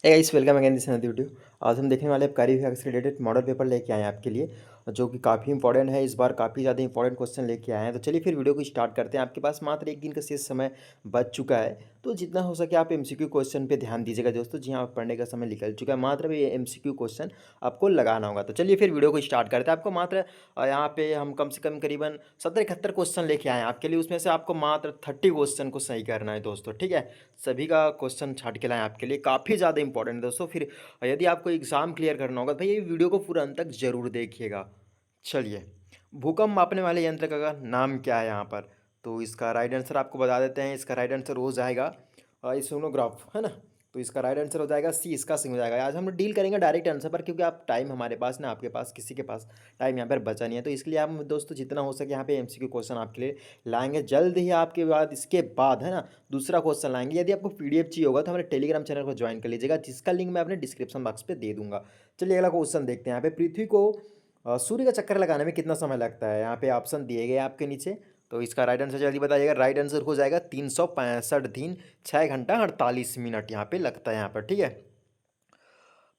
Hey guys, welcome again this another video. आज हम देखने वाले अबकारी विभाग से रिलेटेड मॉडल पेपर लेके आए हैं आपके लिए, जो कि काफ़ी इंपॉर्टेंट है। इस बार काफ़ी ज़्यादा इंपॉर्टेंट क्वेश्चन लेके आए हैं। तो चलिए फिर वीडियो को स्टार्ट करते हैं। आपके पास मात्र एक दिन का शेष समय बच चुका है, तो जितना हो सके आप एमसीक्यू क्वेश्चन पे ध्यान दीजिएगा दोस्तों। जी हाँ, पढ़ने का समय निकल चुका है, मात्र अब ये एमसीक्यू क्वेश्चन आपको लगाना होगा। तो चलिए फिर वीडियो को स्टार्ट करते हैं। आपको मात्र यहाँ पे हम कम से कम करीबन 70-71 क्वेश्चन लेके आए हैं आपके लिए। उसमें से आपको मात्र 30 क्वेश्चन को सही करना है दोस्तों, ठीक है। सभी का क्वेश्चन छाट के लाएं आपके लिए, काफ़ी ज़्यादा इंपॉर्टेंट है दोस्तों। फिर यदि आपको एग्ज़ाम क्लियर करना होगा तो भैया ये वीडियो को पूरा अंत तक ज़रूर देखिएगा। चलिए, भूकंप मापने वाले यंत्र का नाम क्या है यहाँ पर? तो इसका राइट आंसर आपको बता देते हैं। इसका राइट आंसर हो जाएगा सोनोग्राफ, है ना। तो इसका राइट आंसर हो जाएगा सी, इसका सी हो जाएगा। आज हम डील करेंगे डायरेक्ट आंसर पर, क्योंकि आप टाइम हमारे पास ना, आपके पास किसी के पास टाइम यहाँ पर बचा नहीं है। तो इसलिए हम दोस्तों जितना हो सके यहाँ पे एमसीक्यू क्वेश्चन आपके लिए लाएंगे जल्द ही। आपके बाद इसके बाद, है ना, दूसरा क्वेश्चन लाएंगे। यदि आपको पीडीएफ चाहिए होगा तो हमारे टेलीग्राम चैनल को ज्वाइन कर लीजिएगा, जिसका लिंक मैं अपने डिस्क्रिप्शन बॉक्स पे दे दूंगा। चलिए अगला क्वेश्चन देखते हैं। यहाँ पे पृथ्वी को सूर्य का चक्कर लगाने में कितना समय लगता है? यहाँ पे ऑप्शन दिए गए आपके नीचे। तो इसका राइट आंसर जल्दी बताइएगा। राइट आंसर हो जाएगा 365 दिन 6 घंटा 48 मिनट यहाँ पे लगता है यहाँ पर, ठीक है।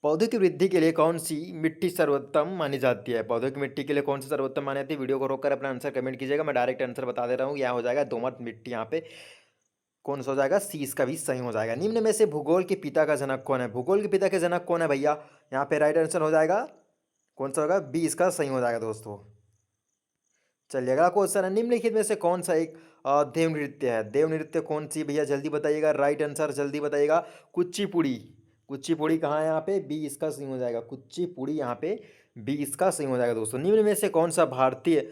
पौधे की वृद्धि के लिए कौन सी मिट्टी सर्वोत्तम मानी जाती है? पौधों की मिट्टी के लिए कौन सी सर्वोत्तम मानी जाती है? वीडियो को रोककर अपना आंसर कमेंट कीजिएगा। मैं डायरेक्ट आंसर बता दे रहा हूँ, यह हो जाएगा दोमट मिट्टी। यहाँ पे कौन सा हो जाएगा? सी, इसका भी सही हो जाएगा। निम्न में से भूगोल के पिता का जनक कौन है? भूगोल के पिता के जनक कौन है भैया? यहाँ पे राइट आंसर हो जाएगा कौन सा होगा? बी, इसका सही हो जाएगा दोस्तों। चलिए अगला क्वेश्चन है, निम्नलिखित में से कौन सा एक देव नृत्य है? देव नृत्य कौन सी भैया? जल्दी बताइएगा, राइट आंसर जल्दी बताइएगा। कुचिपुड़ी। कुचिपुड़ी कहाँ है यहाँ पे? बी, इसका सही हो जाएगा। कुचिपुड़ी यहाँ पे बी, इसका सही हो जाएगा दोस्तों। निम्न में से कौन सा भारतीय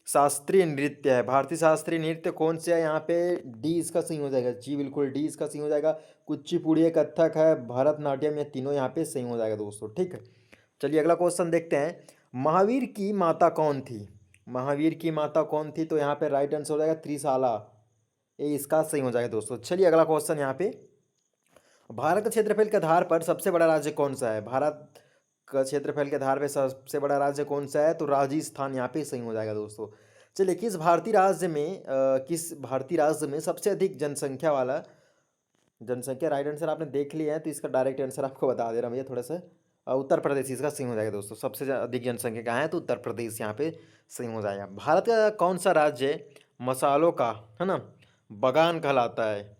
शास्त्रीय नृत्य है? भारतीय शास्त्रीय नृत्य कौन से है यहाँ पे? डी, इसका सही हो जाएगा। जी बिल्कुल, डी इसका सही हो जाएगा। कुचिपुड़ी है, कथक है, भरतनाट्यम, ये तीनों यहाँ पे सही हो जाएगा दोस्तों, ठीक है। चलिए अगला क्वेश्चन देखते हैं। महावीर की माता कौन थी? महावीर की माता कौन थी? तो यहाँ पे राइट आंसर हो जाएगा त्रिशाला, ये इसका सही हो जाएगा दोस्तों। चलिए अगला क्वेश्चन यहाँ पे, भारत का क्षेत्रफल के आधार पर सबसे बड़ा राज्य कौन सा है? भारत का क्षेत्रफल के आधार पर सबसे बड़ा राज्य कौन सा है? तो राजस्थान यहाँ पे सही हो जाएगा दोस्तों। चलिए, किस भारतीय राज्य में सबसे अधिक जनसंख्या वाला जनसंख्या? राइट आंसर आपने देख लिया है, तो इसका डायरेक्ट आंसर आपको बता दे रहा हूँ भैया थोड़ा सा। उत्तर प्रदेश इसका सही हो जाएगा दोस्तों। सबसे अधिक जनसंख्या कहाँ है? तो उत्तर प्रदेश यहाँ पे सही हो जाएगा। भारत का कौन सा राज्य मसालों का, है ना, बगान कहलाता है?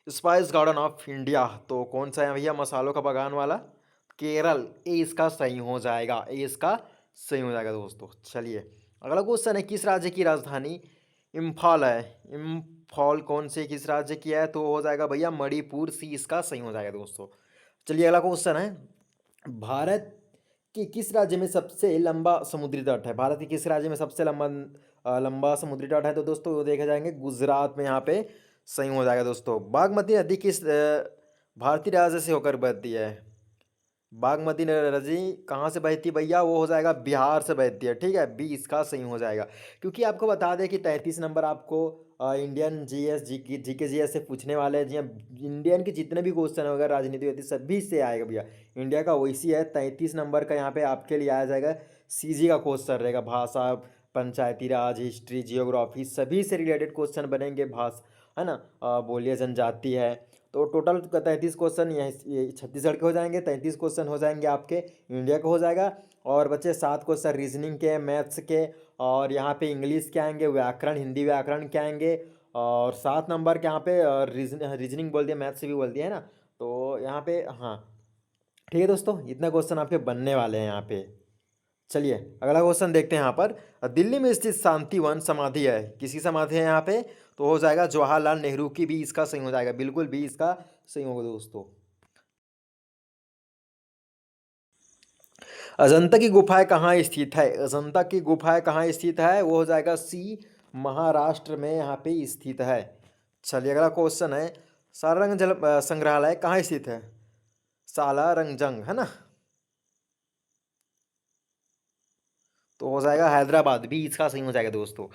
स्पाइस गार्डन ऑफ इंडिया, तो कौन सा है भैया मसालों का बगान वाला? केरल, ए इसका सही हो जाएगा। ए इसका सही हो जाएगा दोस्तों। चलिए अगला क्वेश्चन है, किस राज्य की राजधानी इम्फाल है? इम्फाल कौन से किस राज्य की है? तो हो जाएगा भैया मणिपुर, सी इसका सही हो जाएगा दोस्तों। चलिए अगला क्वेश्चन है, भारत के किस राज्य में सबसे लंबा समुद्री तट है? भारत के किस राज्य में सबसे लंबा समुद्री तट है? तो दोस्तों वो देखे जाएंगे गुजरात में, यहाँ पे सही हो जाएगा दोस्तों। बागमती नदी किस भारतीय राज्य से होकर बहती है? बागमती नदी कहाँ से बहती है भैया? वो हो जाएगा बिहार से बहती है, ठीक है। बी इसका सही हो जाएगा। क्योंकि आपको बता दें कि 33 नंबर आपको इंडियन जीएस जीके जीएस से पूछने वाले हैं। जी हाँ, इंडियन के जितने भी क्वेश्चन होगा राजनीति होती सभी से आएगा भैया। इंडिया का वैसी है, 33 नंबर का यहाँ पे आपके लिए आया जाएगा। सीजी का क्वेश्चन रहेगा, भाषा, पंचायती राज, हिस्ट्री, जियोग्राफी, सभी से रिलेटेड क्वेश्चन बनेंगे। है ना, बोलिए जनजाति है। तो टोटल 33 क्वेश्चन ये छत्तीसगढ़ के हो जाएंगे, 33 क्वेश्चन हो जाएंगे आपके इंडिया का हो जाएगा। और बच्चे 7 क्वेश्चन रीजनिंग के, मैथ्स के, और यहाँ पे इंग्लिश के आएंगे, व्याकरण, हिंदी व्याकरण के आएंगे। और 7 नंबर के यहाँ पे रीजनिंग बोल दिया, मैथ्स भी बोल दिया, है ना। तो यहाँ पे हाँ, ठीक है दोस्तों, इतना क्वेश्चन आपके बनने वाले हैं यहाँ पे। चलिए अगला क्वेश्चन देखते हैं। यहाँ पर दिल्ली में स्थित शांतिवन समाधि है, किसकी समाधि है यहाँ पे? तो हो जाएगा जवाहरलाल नेहरू की, भी इसका सही हो जाएगा। बिल्कुल भी इसका सही होगा दोस्तों। अजंता की गुफाएं कहाँ स्थित है? अजंता की गुफाएं कहाँ स्थित है? वो हो जाएगा सी, महाराष्ट्र में यहाँ पे स्थित है। चलिए अगला क्वेश्चन है, सारंग जल संग्रहालय कहाँ स्थित है? सालारंगजंग, है ना। तो हो जाएगा हैदराबाद, बी इसका सही हो जाएगा दोस्तों।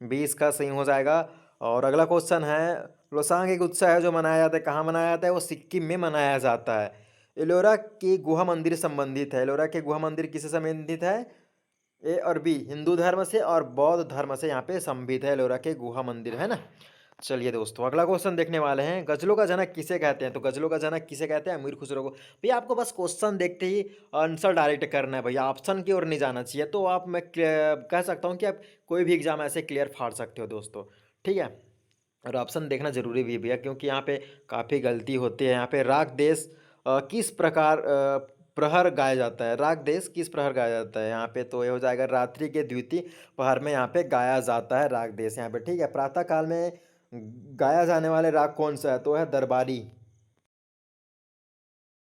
बी इसका सही हो जाएगा। और अगला क्वेश्चन है, लोसांग एक उत्सव है जो मनाया जाता है, कहाँ मनाया जाता है? वो सिक्किम में मनाया जाता है। एलोरा के गुहा मंदिर संबंधित है। एलोरा के गुहा मंदिर किससे संबंधित है? ए और बी, हिंदू धर्म से और बौद्ध धर्म से यहाँ पे संबंधित है एलोरा के गुहा मंदिर, है ना। चलिए दोस्तों, अगला क्वेश्चन देखने वाले हैं, गज़लों का जनक किसे कहते हैं? तो गज़लों का जनक किसे कहते हैं? अमीर खुसरो को। भैया आपको बस क्वेश्चन देखते ही आंसर डायरेक्ट करना है भैया, ऑप्शन की ओर नहीं जाना चाहिए। तो आप मैं कह सकता हूँ कि आप कोई भी एग्ज़ाम ऐसे क्लियर फाड़ सकते हो दोस्तों, ठीक है? और ऑप्शन देखना ज़रूरी भी है भैया, क्योंकि यहाँ पे काफ़ी गलती होती है। यहाँ पे राग देश किस प्रकार प्रहर गाया जाता है? राग देश किस प्रहर गाया जाता है? यहाँ पे तो ये हो जाएगा, रात्रि के द्वितीय प्रहर में यहाँ पे गाया जाता है राग देश यहाँ पे, ठीक है। प्रातः काल में गाया जाने वाले राग कौन सा है? तो है दरबारी।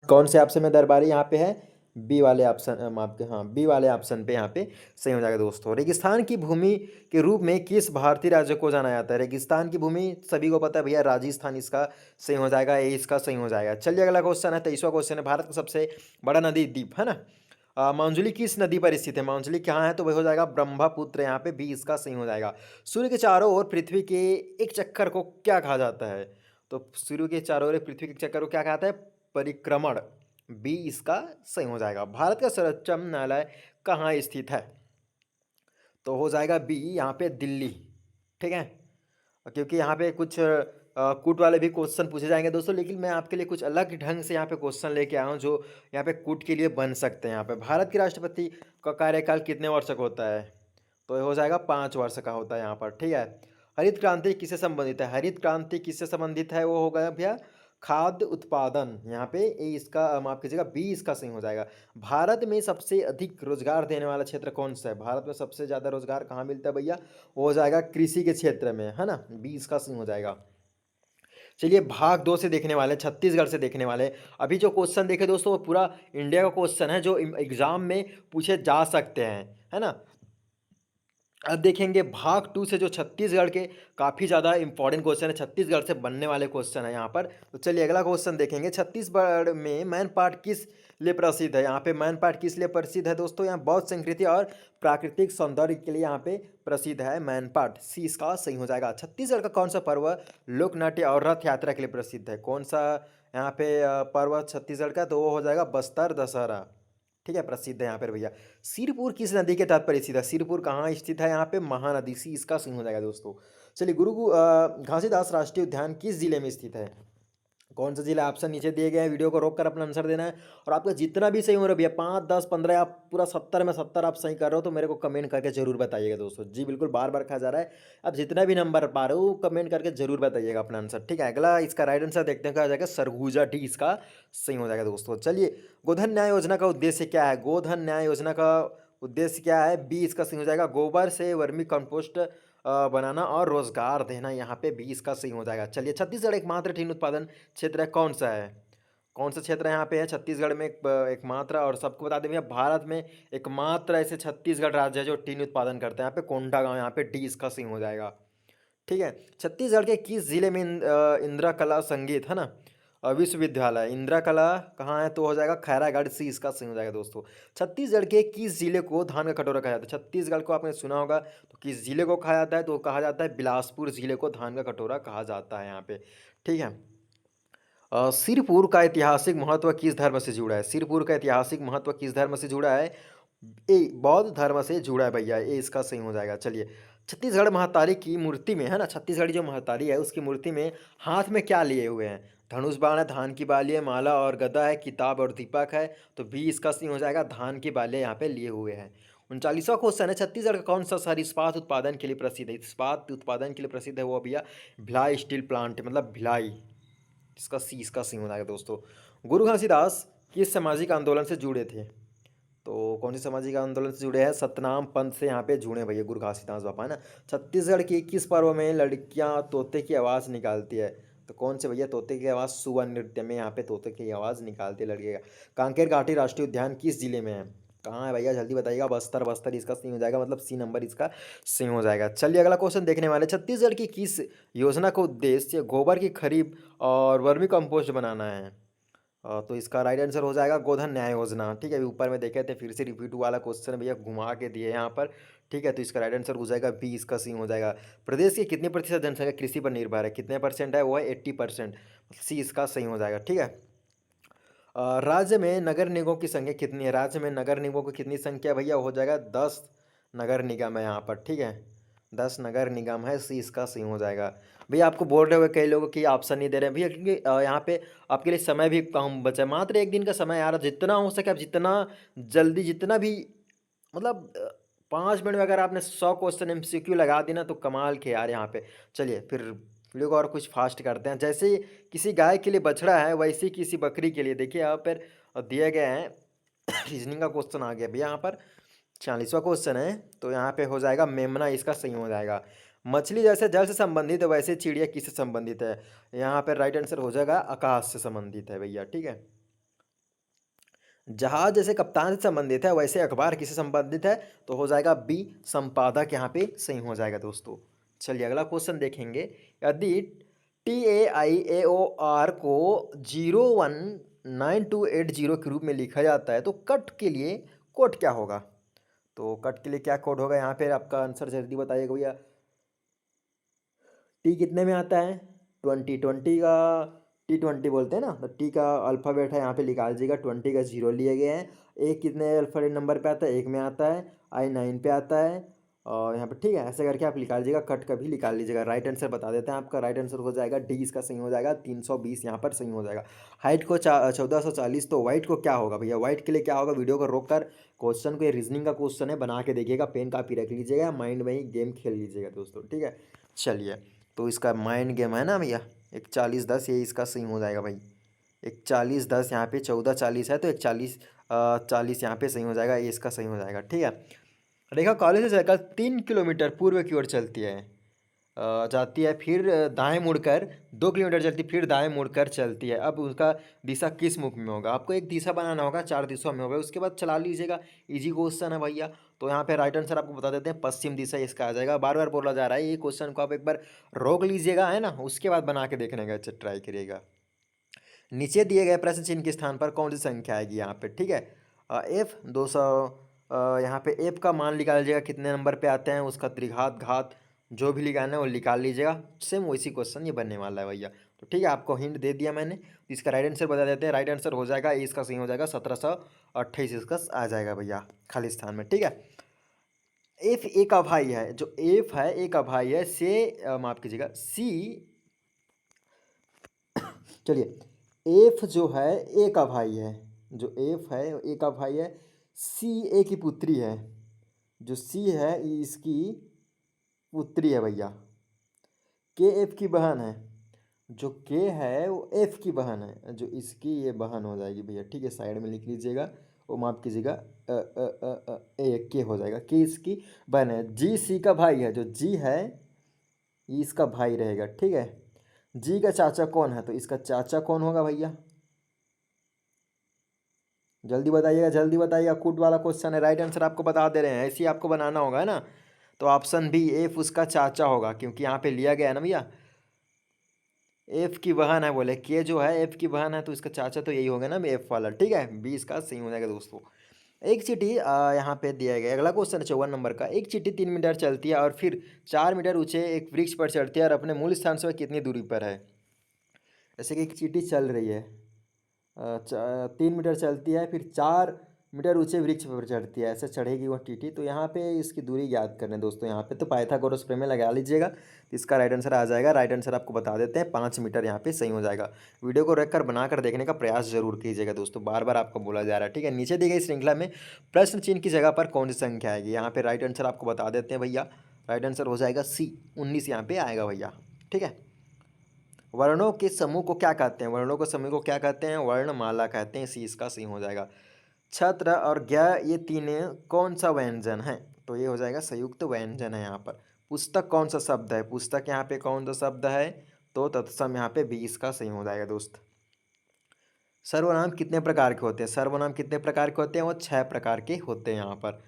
कौन से ऑप्शन में दरबारी यहाँ पे है? बी वाले ऑप्शन आपके, हाँ बी वाले ऑप्शन पे यहाँ पे सही हो जाएगा दोस्तों। रेगिस्तान की भूमि के रूप में किस भारतीय राज्य को जाना जाता है? रेगिस्तान की भूमि सभी को पता है भैया, राजस्थान इसका सही हो जाएगा, ये इसका सही हो जाएगा। चलिए अगला क्वेश्चन है, 23वां क्वेश्चन है, भारत का सबसे बड़ा नदी द्वीप है ना, मांजुली किस नदी पर स्थित है? मांजुली कहाँ है? तो वह हो जाएगा ब्रह्मपुत्र, यहाँ पे बी इसका सही हो जाएगा। सूर्य के चारों ओर पृथ्वी के एक चक्कर को क्या कहा जाता है? तो सूर्य के चारों ओर पृथ्वी के चक्कर को क्या कहता है? परिक्रमण, बी इसका सही हो जाएगा। भारत का सर्वोच्च न्यायालय कहाँ स्थित है? तो हो जाएगा बी यहाँ पे दिल्ली, ठीक है। क्योंकि यहाँ पे कुछ कूट वाले भी क्वेश्चन पूछे जाएंगे दोस्तों, लेकिन मैं आपके लिए कुछ अलग ढंग से यहाँ पे क्वेश्चन लेके आया हूँ जो यहाँ पे कूट के लिए बन सकते हैं। यहाँ पे भारत के राष्ट्रपति का कार्यकाल कितने वर्ष का होता है? तो ये हो जाएगा 5 वर्ष का होता है यहाँ पर, ठीक है। हरित क्रांति किससे संबंधित है? हरित क्रांति किससे संबंधित है? वो हो गया भैया खाद्य उत्पादन, यहाँ पे ए इसका माफ कीजिएगा, बी इसका सही हो जाएगा। भारत में सबसे अधिक रोजगार देने वाला क्षेत्र कौन सा है? भारत में सबसे ज़्यादा रोजगार कहाँ मिलता है भैया? वो हो जाएगा कृषि के क्षेत्र में, है ना, बी इसका सही हो जाएगा। चलिए भाग 2 से देखने वाले, छत्तीसगढ़ से देखने वाले। अभी जो क्वेश्चन देखे दोस्तों, वो पूरा इंडिया का क्वेश्चन है जो एग्जाम में पूछे जा सकते हैं, है ना। अब देखेंगे भाग 2 से जो छत्तीसगढ़ के काफ़ी ज़्यादा इंपॉर्टेंट क्वेश्चन है, छत्तीसगढ़ से बनने वाले क्वेश्चन है यहाँ पर। तो चलिए अगला क्वेश्चन देखेंगे, छत्तीसगढ़ में मैनपाट किस लिए प्रसिद्ध है? यहाँ पे मैनपाट किस लिए प्रसिद्ध है दोस्तों? यहाँ बौद्ध संस्कृति और प्राकृतिक सौंदर्य के लिए यहाँ पे प्रसिद्ध है मैनपाट, सी इसका सही हो जाएगा। छत्तीसगढ़ का कौन सा पर्व लोक नाट्य और रथ यात्रा के लिए प्रसिद्ध है? कौन सा यहाँ पे पर्व छत्तीसगढ़ का? तो वो हो जाएगा बस्तर दशहरा, ठीक है, प्रसिद्ध है यहाँ पर भैया। सिरपुर किस नदी के तट पर स्थित है? सिरपुर कहाँ स्थित है? यहाँ पे महानदी, सी इसका सही हो जाएगा दोस्तों। चलिए घासीदास राष्ट्रीय उद्यान किस जिले में स्थित है? कौन सा जिला? ऑप्शन नीचे दिए गए हैं, वीडियो को रोक कर अपना आंसर देना है। और आपका जितना भी सही हो रहा है भैया, 5 10 15 आप पूरा 70 में 70 आप सही कर रहे हो तो मेरे को कमेंट करके जरूर बताइएगा दोस्तों। जी बिल्कुल, बार बार कहा जा रहा है, आप जितना भी नंबर पा रहे हो कमेंट करके जरूर बताइएगा अपना आंसर, ठीक है। अगला इसका राइट आंसर देखते हैं, क्या आ जाएगा? सरगुजा, डी इसका सही हो जाएगा दोस्तों। चलिए गोधन न्याय योजना का उद्देश्य क्या है? गोधन न्याय योजना का उद्देश्य क्या है? बी इसका सही हो जाएगा। गोबर से वर्मी कंपोस्ट बनाना और रोजगार देना, यहाँ पे 20 का सही हो जाएगा। चलिए छत्तीसगढ़ एकमात्र टीन उत्पादन क्षेत्र है, कौन सा है? कौन सा क्षेत्र यहाँ पे है छत्तीसगढ़ में एकमात्र? और सबको बता दें भैया, भारत में एकमात्र ऐसे छत्तीसगढ़ राज्य है जो टीन उत्पादन करते हैं, यहाँ पे कोंडागांव, यहाँ पे डी इसका सही हो जाएगा, ठीक है। छत्तीसगढ़ के किस जिले में इंदिरा कला संगीत, है ना, विश्वविद्यालय इंदिरा कला कहाँ है? तो हो जाएगा खैरागढ़, सी इसका सही हो जाएगा दोस्तों। छत्तीसगढ़ के किस जिले को धान का कटोरा कहा जाता है? छत्तीसगढ़ को आपने सुना होगा, तो किस जिले को कहा जाता है? तो कहा जाता है बिलासपुर जिले को धान का कटोरा कहा जाता है यहाँ पे, ठीक है। सिरपुर का ऐतिहासिक महत्व किस धर्म से जुड़ा है? सिरपुर का ऐतिहासिक महत्व किस धर्म से जुड़ा है? ए बौद्ध धर्म से जुड़ा है भैया, ये इसका सही हो जाएगा। चलिए छत्तीसगढ़ महतारी की मूर्ति में, है ना, छत्तीसगढ़ी जो महतारी है उसकी मूर्ति में हाथ में क्या लिए हुए हैं? धनुष बाण है, धान की बाली है, माला और गदा है, किताब और दीपक है, तो बी इसका सही हो जाएगा, धान की बालियाँ यहाँ पे लिए हुए हैं। 39वां क्वेश्चन है, छत्तीसगढ़ का कौन सा शहर इस्पात उत्पादन के लिए प्रसिद्ध है? इस्पात उत्पादन के लिए प्रसिद्ध है वो भैया भिलाई स्टील प्लांट, मतलब भिलाई, इसका सी इसका सही हो जाएगा दोस्तों। गुरु घासीदास किस सामाजिक आंदोलन से जुड़े थे? तो कौन सी सामाजिक आंदोलन से जुड़े हैं? सतनाम पंथ से यहाँ पे जुड़े भैया गुरु घासीदास बाबा, है ना। छत्तीसगढ़ की किस पर्व में लड़कियाँ तोते की आवाज़ निकालती है? तो कौन से भैया तोते की आवाज़? सुआ नृत्य में यहाँ पे तोते की आवाज़ निकालती है लड़के का। कांकेर घाटी राष्ट्रीय उद्यान किस जिले में है? कहाँ है भैया, जल्दी बताइएगा। बस्तर, बस्तर इसका सही हो जाएगा, मतलब सी नंबर इसका सही हो जाएगा। चलिए अगला क्वेश्चन देखने वाले, छत्तीसगढ़ की किस योजना का उद्देश्य गोबर की खरीद और वर्मी कंपोस्ट बनाना है? तो इसका राइट आंसर हो जाएगा गोधन न्याय योजना, ठीक है। अभी ऊपर में देखे थे, फिर से रिपीट वाला क्वेश्चन भैया घुमा के दिए यहाँ पर, ठीक है। तो इसका राइट आंसर हो जाएगा बी, इसका सी हो जाएगा। प्रदेश की कितनी प्रतिशत जनसंख्या कृषि पर निर्भर है? कितने परसेंट है? वो है 80%, सी इसका सही हो जाएगा, ठीक है। राज्य में नगर निगमों की संख्या कितनी है? राज्य में नगर निगमों की कितनी संख्या है भैया? हो जाएगा 10 नगर निगम है यहाँ पर, ठीक है। 10 नगर निगम है, सी इसका सही हो जाएगा। भैया आपको बोल रहे हो कई लोगों की ऑप्शन नहीं दे रहे हैं भैया, क्योंकि यहाँ पे आपके लिए समय भी कम बचा है, मात्र एक दिन का समय यार। जितना हो सके आप जितना जल्दी, जितना भी मतलब 5 मिनट में अगर आपने 100 क्वेश्चन MCQ लगा दी ना तो कमाल के यार यहाँ पे। चलिए फिर वीडियो को और कुछ फास्ट करते हैं। जैसे ही किसी गाय के लिए बछड़ा है, वैसे ही किसी बकरी के लिए देखिए यहाँ पर दिए गए हैं। रीजनिंग का क्वेश्चन आ गया भैया यहाँ पर। 40वां क्वेश्चन है, तो यहाँ पे हो जाएगा मेमना, इसका सही हो जाएगा। मछली जैसे जल से संबंधित है, वैसे चिड़िया किससे संबंधित है? यहाँ पे राइट आंसर हो जाएगा आकाश से संबंधित है भैया, ठीक है। जहाज जैसे कप्तान से संबंधित है, वैसे अखबार किससे संबंधित है? तो हो जाएगा बी संपादक, यहाँ पे सही हो जाएगा दोस्तों। चलिए अगला क्वेश्चन देखेंगे। यदि TAIAOR को 019280 के रूप में लिखा जाता है तो कट के लिए कोड क्या होगा? तो कट के लिए क्या कोड होगा? यहाँ पे आपका आंसर जल्दी बताइएगा भैया। टी कितने में आता है? 20 का T20 बोलते हैं ना, तो टी का अल्फ़ाबेट है यहाँ पे निकाल लीजिएगा। 20 का 0 लिए गए हैं। ए कितने अल्फ़ाबेट नंबर पे आता है? 1 में आता है। आई 9 पे आता है। और यहाँ पे ठीक है, ऐसे करके आप निकाल लीजिएगा, कट का भी निकाल लीजिएगा। राइट आंसर बता देते हैं, आपका राइट आंसर हो जाएगा डी, इसका सही हो जाएगा 320 यहाँ पर सही हो जाएगा। हाइट को 1440, तो वाइट को क्या होगा भैया? वाइट के लिए क्या होगा? वीडियो को रोक कर क्वेश्चन को, ये रीजनिंग का क्वेश्चन है, बना के देखिएगा, पेन कापी रख लीजिएगा, माइंड में ही गेम खेल लीजिएगा दोस्तों, ठीक है। चलिए तो इसका माइंड गेम है ना भैया, 4110, ये इसका सही हो जाएगा भाई। 4110 यहाँ पे 1440 है, तो 4140 यहाँ पे सही हो जाएगा, ये इसका सही हो जाएगा, ठीक है। रेखा कॉलेज से चलकर 3 किलोमीटर पूर्व की ओर चलती है, जाती है, फिर दाएं मुड़कर 2 किलोमीटर चलती, फिर दाएं मुड़कर चलती है। अब उसका दिशा किस मुख में होगा? आपको एक दिशा बनाना होगा, 4 दिशाओं में होगा, उसके बाद चला लीजिएगा। इजी क्वेश्चन है भैया। तो यहाँ पे राइट आंसर आपको बता देते हैं, पश्चिम दिशा इसका आ जाएगा। बार बार बोला जा रहा है, ये क्वेश्चन को आप एक बार रोक लीजिएगा, है ना, उसके बाद बना के देखने का ट्राई करिएगा। नीचे दिए गए प्रश्न चिन्ह के स्थान पर कौन सी संख्या आएगी यहाँ पे, ठीक है। एफ 200, यहाँ पे एफ का मान निकाल लीजिएगा, कितने नंबर पे आते हैं, उसका त्रिघात घात जो भी निकालना है वो निकाल लीजिएगा। सेम वैसी क्वेश्चन ये बनने वाला है भैया। तो ठीक है, आपको हिंट दे दिया मैंने, तो इसका राइट आंसर बता देते हैं। राइट आंसर हो जाएगा, इसका सही हो जाएगा 1728, इसका आ जाएगा भैया खाली स्थान में, ठीक है। एफ ए का भाई है, जो एफ है ए का भाई है, से माफ कीजिएगा सी, चलिए एफ जो है ए का भाई है, जो एफ है ए का भाई है, सी ए की पुत्री है, जो सी है इसकी पुत्री है भैया। के एफ की बहन है, जो के है वो एफ की बहन है, जो इसकी ये बहन हो जाएगी भैया, ठीक है। साइड में लिख लीजिएगा, वो माफ कीजिएगा, ए के हो जाएगा, के इसकी बहन है। जी सी का भाई है, जो जी है ये इसका भाई रहेगा, ठीक है। जी का चाचा कौन है? तो इसका चाचा कौन होगा भैया? जल्दी बताइएगा, जल्दी बताइएगा, कूट वाला क्वेश्चन है, राइट आंसर आपको बता दे रहे हैं, ऐसे ही आपको बनाना होगा, है ना। तो ऑप्शन बी एफ उसका चाचा होगा, क्योंकि यहाँ पे लिया गया है ना भैया, एफ की बहन है, बोले के जो है एफ की बहन है, तो इसका चाचा तो यही होगा ना एफ वाला, ठीक है। बी इसका सही हो जाएगा दोस्तों। एक चीटी यहाँ पे दिया गया, अगला क्वेश्चन 54 नंबर का। एक चीटी 3 मीटर चलती है और फिर 4 मीटर ऊंचे एक वृक्ष पर चढ़ती है और अपने मूल स्थान से वह कितनी दूरी पर है? जैसे कि एक चीटी चल रही है, 3 मीटर चलती है, फिर 4 मीटर ऊंचे वृक्ष पर चढ़ती है, ऐसे चढ़ेगी वह टीटी। तो यहाँ पे इसकी दूरी ज्ञात करना है दोस्तों। यहाँ पे तो पाइथागोरस प्रमेय लगा लीजिएगा, तो इसका राइट आंसर आ जाएगा। राइट आंसर आपको बता देते हैं, 5 मीटर यहाँ पे सही हो जाएगा। वीडियो को रख कर बनाकर देखने का प्रयास जरूर कीजिएगा दोस्तों, बार बार आपको बोला जा रहा है, ठीक है। नीचे दी गई श्रृंखला में प्रश्न चिन्ह की जगह पर कौन सी संख्या आएगी? यहाँ पे राइट आंसर आपको बता देते हैं भैया, राइट आंसर हो जाएगा सी, 19 यहाँ पे आएगा भैया, ठीक है। वर्णों के समूह को क्या कहते हैं? वर्णों के समूह को क्या कहते हैं? वर्णमाला कहते हैं, सी इसका सही हो जाएगा। छत्र और ज्ञ ये तीनों कौन सा व्यंजन है? तो ये हो जाएगा संयुक्त व्यंजन है यहाँ पर। पुस्तक कौन सा शब्द है? पुस्तक यहाँ पे कौन सा शब्द है? तो तत्सम यहाँ पे बी इसका सही हो जाएगा दोस्त। सर्वनाम कितने प्रकार के होते हैं? सर्वनाम कितने प्रकार के होते हैं? वो 6 प्रकार के होते हैं यहाँ पर।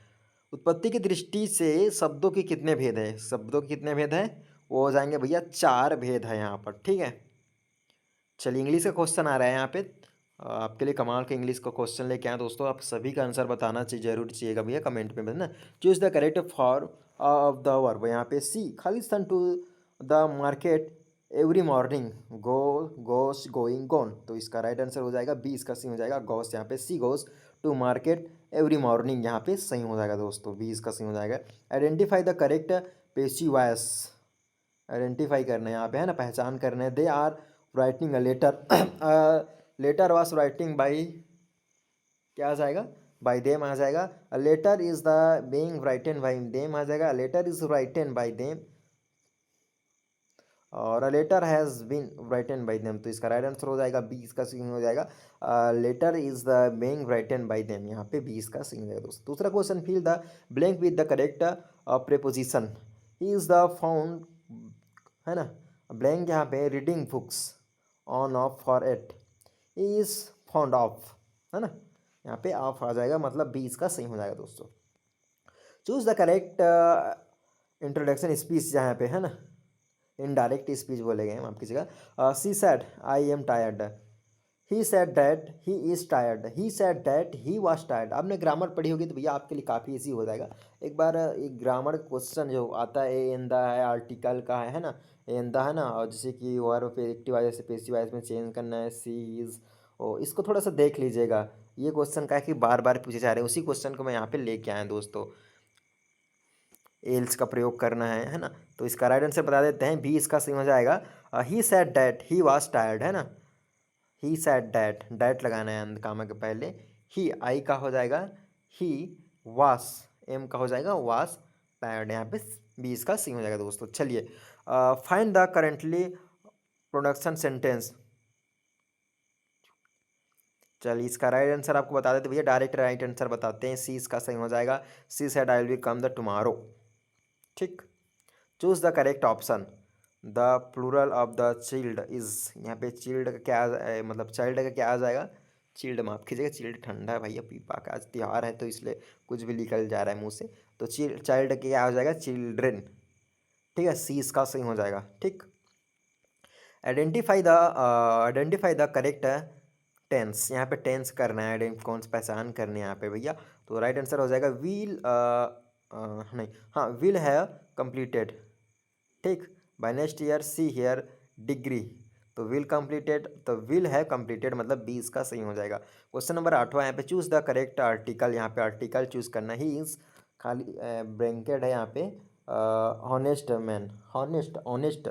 उत्पत्ति की दृष्टि से शब्दों के कितने भेद है? शब्दों के कितने भेद हैं? वो हो जाएंगे भैया 4 भेद है यहाँ पर, ठीक है। चलिए इंग्लिश का क्वेश्चन आ रहा है यहाँ पे, आपके लिए कमाल का इंग्लिश का क्वेश्चन लेके आए दोस्तों। आप सभी का आंसर बताना चाहिए, जरूर चाहिएगा भैया, कमेंट में बताना। Choose the correct form of the verb, यहाँ पे सी, खालिस्तान to the market every morning, go goes going gone, तो इसका राइट आंसर हो जाएगा बी, इसका सही हो जाएगा गोस, यहाँ पे she goes to market every morning, यहाँ पे सही हो जाएगा दोस्तों, बी इसका सही हो जाएगा। Identify the correct passive voice identify करना है यहाँ पे, है ना, पहचान करना है। They are writing a letter, letter was writing by, क्या आ जाएगा, बाई देम आ जाएगा। A letter is the being written by them आ जाएगा। Letter is written by them, और a letter has been written by them, तो इसका राइट आंसर हो जाएगा बी, इसका सही हो जाएगा। Letter is the being written by them, यहाँ पे बी इसका सही हो जाएगा दोस्तों। दूसरा question, fill the blank with the correct preposition. He is the found, है ना, ब्लैंक यहाँ पे reading books on of for at, is found of, है ना, यहाँ पे ऑफ आ जाएगा, मतलब बी इसका सही हो जाएगा दोस्तों। Choose the correct introduction speech, यहाँ पे, है ना, इनडायरेक्ट स्पीच बोलेंगे हम आपकी जगह। सी said I am tired, he said that he is tired, he said that he was tired. आपने ग्रामर पढ़ी होगी तो भैया आपके लिए काफ़ी ईजी हो जाएगा। एक बार एक ग्रामर क्वेश्चन जो आता है, ए एन द है, आर्टिकल का है ना, ए एन द है ना, और जैसे कि वर्ब पे एक्टिव वॉइस से पेसिव वॉइस में चेंज करना है, सी इज, और इसको थोड़ा सा देख लीजिएगा। ये क्वेश्चन का है कि बार बार पूछे जा रहे हैं, उसी क्वेश्चन को मैं यहाँ पे लेके आया दोस्तों। एल्स का प्रयोग करना है ना, तो इसका राइट आंसर बता देते हैं, बी इसका सही हो जाएगा। He said that he was tired, है ना, ही सेड डैट, डैट लगाना है अंत कामा के पहले। ही आई का हो जाएगा ही, वास एम का हो जाएगा वास टायर्ड, यहाँ पे बी इसका सही हो जाएगा दोस्तों। चलिए, find the currently production sentence. चलिए, इसका राइट आंसर आपको बता देते भैया, डायरेक्ट राइट आंसर बताते हैं, सी इसका सही हो जाएगा। She said I will be come the tomorrow, ठीक। Choose the correct option. The plural of the child is, यहाँ पे चिल्ड का क्या मतलब चाइल्ड का क्या आ जाएगा, चिल्ड, माफ कीजिएगा, चिल्ड ठंडा है भैया, पीपा का आज त्यौहार है तो इसलिए कुछ भी निकल जा रहा है मुंह से, तो चाइल्ड का क्या हो जाएगा, चिल्ड्रेन, ठीक है, सी इसका सही हो जाएगा, ठीक। आइडेंटिफाई द करेक्ट टेंस, यहाँ पे टेंस करना है, कौन सा पहचान करनी है यहाँ पे भैया, तो राइट आंसर हो जाएगा विल, नहीं, हाँ, विल हैव कंप्लीटेड, ठीक, bye next year see here degree, तो विल कंप्लीटेड, तो विल हैव कंप्लीटेड, मतलब बी इसका सही हो जाएगा। क्वेश्चन नंबर 8वां, यहाँ पे चूज द करेक्ट आर्टिकल, यहाँ पे आर्टिकल चूज करना ही इज, खाली ब्रैकेट है यहाँ पे, honest man, honest, honest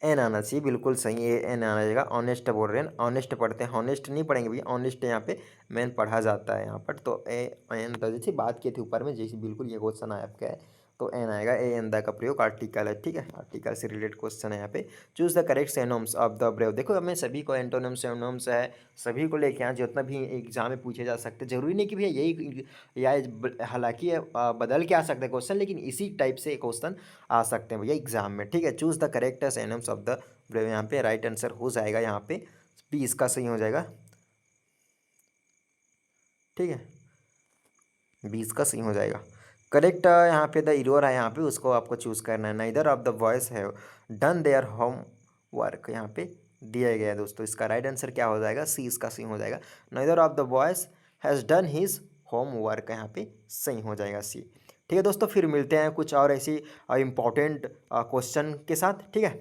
an आना चाहिए, बिल्कुल सही, ए एन आना जाएगा। ऑनेस्ट बोल रहे हैं, ऑनेस्ट पढ़ते हैं, हॉनेस्ट नहीं पढ़ेंगे भैया, ऑनेस्ट यहाँ पे मैन पढ़ा जाता है यहाँ पर, तो ए एन, तो जैसे बात की थी ऊपर में, जैसे बिल्कुल ये क्वेश्चन आया आपका है, तो एन आएगा, ए एन द का प्रयोग आर्टिकल है, ठीक है, आर्टिकल से रिलेटेड क्वेश्चन है यहाँ पे। Choose the correct synonyms of the brave, देखो हमें सभी को एंटोनिम्स सिनोनिम्स है, सभी को लेके आए, जितना भी एग्जाम में पूछे जा सकते, जरूरी नहीं कि भैया यही, या हालांकि बदल के आ सकते हैं क्वेश्चन, लेकिन इसी टाइप से क्वेश्चन आ सकते हैं भैया एग्जाम में, ठीक है। Choose the correct synonyms of the brave, यहाँ पे राइट आंसर हो जाएगा, यहाँ पे बी इसका सही हो जाएगा, ठीक है, बी इसका सही हो जाएगा। करेक्ट यहाँ पे द इरोर है, यहाँ पे उसको आपको चूज करना है। Neither of the boys have done their home work, यहाँ पे दिया गया है दोस्तों, इसका राइट आंसर क्या हो जाएगा, सी इसका सही हो जाएगा। Neither of the boys has done his home work, यहाँ पे सही हो जाएगा सी, ठीक है दोस्तों। फिर मिलते हैं कुछ और ऐसी इंपॉर्टेंट क्वेश्चन के साथ, ठीक है।